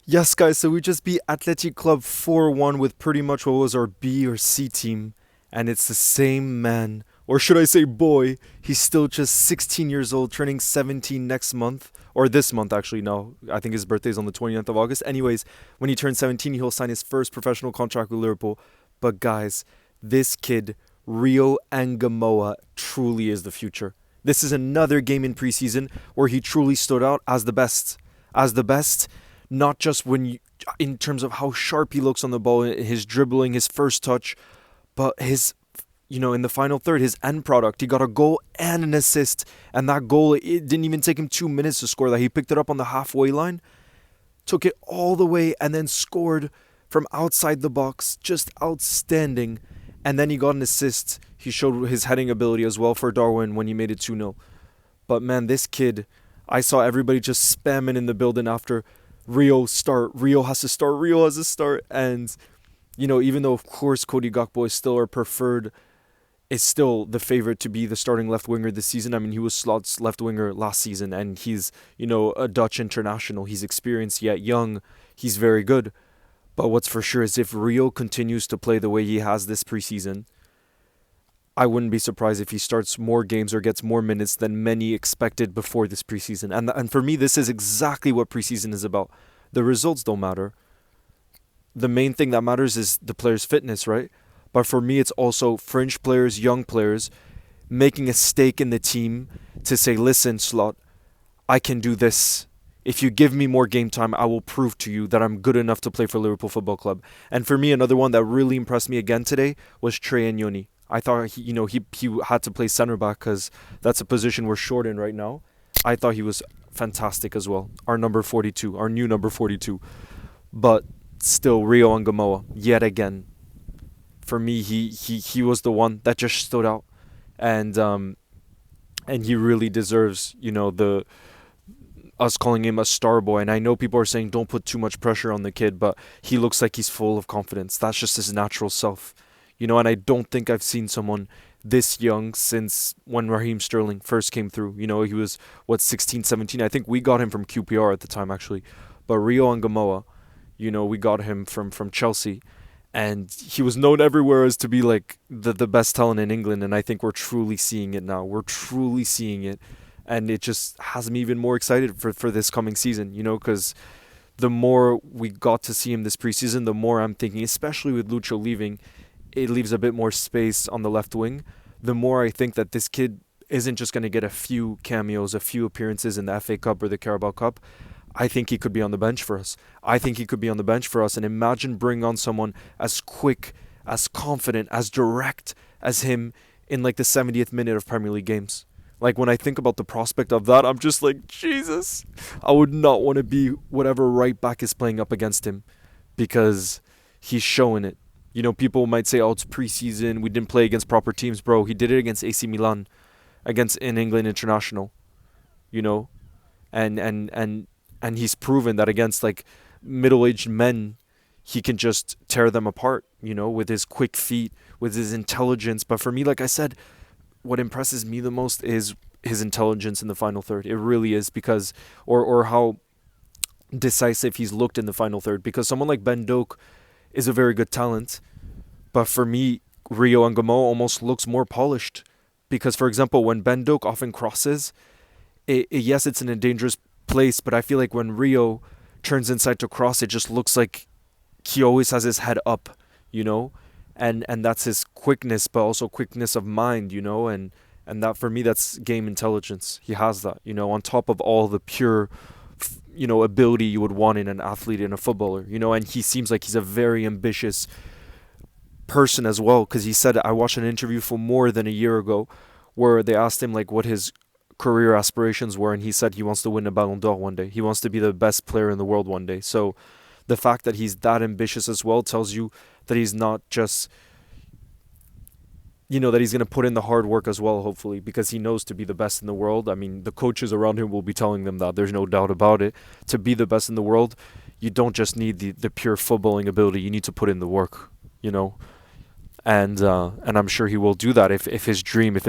Yes, guys, so we just beat Athletic Club 4-1 with pretty much what was our B or C team. And it's the same man, or should I say boy. He's still just 16 years old, turning 17 next month. Or this month, actually, no. I think his birthday is on the 29th of August. Anyways, when he turns 17, he'll sign his first professional contract with Liverpool. But guys, this kid, Rio Ngumoha, truly is the future. This is another game in preseason where he truly stood out as the best. As the best, not just in terms of how sharp he looks on the ball, his dribbling, his first touch, but his, in the final third, his end product. He got a goal and an assist, and that goal, it didn't even take him 2 minutes to score that. He picked it up on the halfway line, took it all the way, and then scored from outside the box. Just outstanding. And then he got an assist. He showed his heading ability as well for Darwin when he made it 2-0. But man, this kid, I saw everybody just spamming in the building after Rio start. Rio has to start. Rio has to start. And, even though, of course, Cody Gakpo is still our preferred, is still the favorite to be the starting left winger this season. I mean, he was Slot's left winger last season, and he's, a Dutch international. He's experienced yet young. He's very good. But what's for sure is if Rio continues to play the way he has this preseason, I wouldn't be surprised if he starts more games or gets more minutes than many expected before this preseason. And for me, this is exactly what preseason is about. The results don't matter. The main thing that matters is the player's fitness, right? But for me, it's also fringe players, young players, making a stake in the team to say, listen, Slot, I can do this. If you give me more game time, I will prove to you that I'm good enough to play for Liverpool Football Club. And for me, another one that really impressed me again today was Trey Agnoni. I thought he had to play center back because that's a position we're short in right now. I thought he was fantastic as well. Our number 42, our new number 42. But still, Rio Ngumoha, yet again. For me, he was the one that just stood out, and he really deserves the us calling him a star boy. And I know people are saying don't put too much pressure on the kid, but he looks like he's full of confidence. That's just his natural self. And I don't think I've seen someone this young since when Raheem Sterling first came through. He was, 16, 17? I think we got him from QPR at the time, actually. But Rio Ngumoha, we got him from Chelsea. And he was known everywhere as to be like the best talent in England. And I think we're truly seeing it now. We're truly seeing it. And it just has me even more excited for this coming season, because the more we got to see him this preseason, the more I'm thinking, especially with Lucho leaving, it leaves a bit more space on the left wing. The more I think that this kid isn't just going to get a few cameos, a few appearances in the FA Cup or the Carabao Cup. I think he could be on the bench for us. And imagine bringing on someone as quick, as confident, as direct as him in like the 70th minute of Premier League games. Like when I think about the prospect of that, I'm just like, Jesus. I would not want to be whatever right back is playing up against him because he's showing it. People might say, oh, it's preseason. We didn't play against proper teams. Bro, he did it against AC Milan, against an England international, and he's proven that against like middle-aged men, he can just tear them apart, with his quick feet, with his intelligence. But for me, like I said, what impresses me the most is his intelligence in the final third. It really is because, or how decisive he's looked in the final third. Because someone like Ben Doak is a very good talent, but for me, Rio Ngumoha almost looks more polished. Because, for example, when Ben Doak often crosses, yes, it's in a dangerous place, but I feel like when Rio turns inside to cross, it just looks like he always has his head up, and that's his quickness, but also quickness of mind, and that for me, that's game intelligence. He has that, on top of all the pure ability you would want in an athlete and a footballer, and he seems like he's a very ambitious person as well, because he said, I watched an interview for more than a year ago where they asked him like what his career aspirations were, and he said he wants to win a Ballon d'Or one day. He wants to be the best player in the world one day. So the fact that he's that ambitious as well tells you that he's not just that he's going to put in the hard work as well, hopefully, because he knows to be the best in the world. I mean, the coaches around him will be telling them that. There's no doubt about it. To be the best in the world, you don't just need the pure footballing ability. You need to put in the work, And I'm sure he will do that if his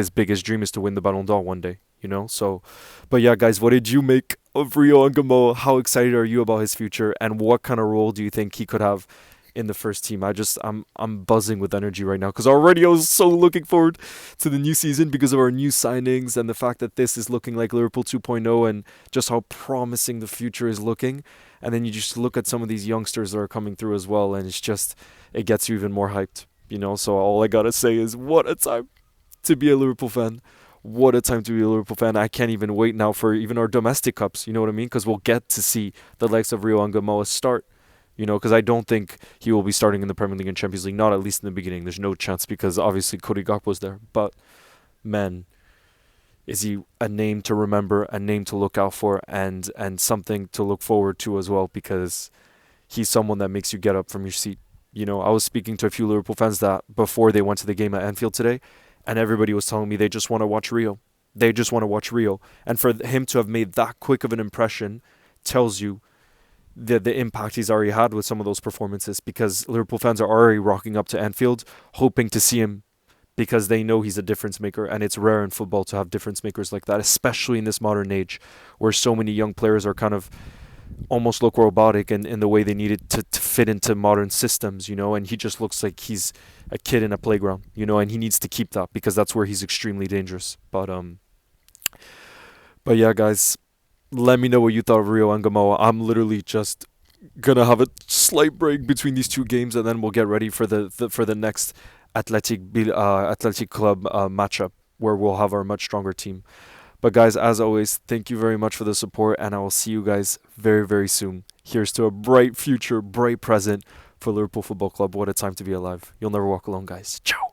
biggest dream is to win the Ballon d'Or one day, you know? So, but yeah, guys, what did you make of Rio Ngumoha? How excited are you about his future, and what kind of role do you think he could have in the first team? I'm buzzing with energy right now because already I was so looking forward to the new season because of our new signings and the fact that this is looking like Liverpool 2.0 and just how promising the future is looking. And then you just look at some of these youngsters that are coming through as well, and it gets you even more hyped, you know? So all I gotta say is, what a time to be a Liverpool fan. What a time to be a Liverpool fan. I can't even wait now for even our domestic cups, you know what I mean? Because we'll get to see the likes of Rio Ngumoha start, you know, because I don't think he will be starting in the Premier League and Champions League, not at least in the beginning. There's no chance because obviously Cody Gakpo's there. But, man, is he a name to remember, a name to look out for, and something to look forward to as well, because he's someone that makes you get up from your seat. You know, I was speaking to a few Liverpool fans that before they went to the game at Anfield today, and everybody was telling me they just want to watch Rio. They just want to watch Rio. And for him to have made that quick of an impression tells you the impact he's already had with some of those performances, because Liverpool fans are already rocking up to Anfield hoping to see him because they know he's a difference maker, and it's rare in football to have difference makers like that, especially in this modern age where so many young players are kind of almost look robotic in the way they need it to fit into modern systems, you know, and he just looks like he's a kid in a playground, you know, and he needs to keep that because that's where he's extremely dangerous. But yeah, guys, let me know what you thought of Rio Ngumoha. I'm literally just gonna have a slight break between these two games, and then we'll get ready for the next Athletic Club matchup where we'll have our much stronger team. But guys, as always, thank you very much for the support, and I will see you guys very, very soon. Here's to a bright future, bright present for Liverpool Football Club. What a time to be alive. You'll never walk alone, guys. Ciao.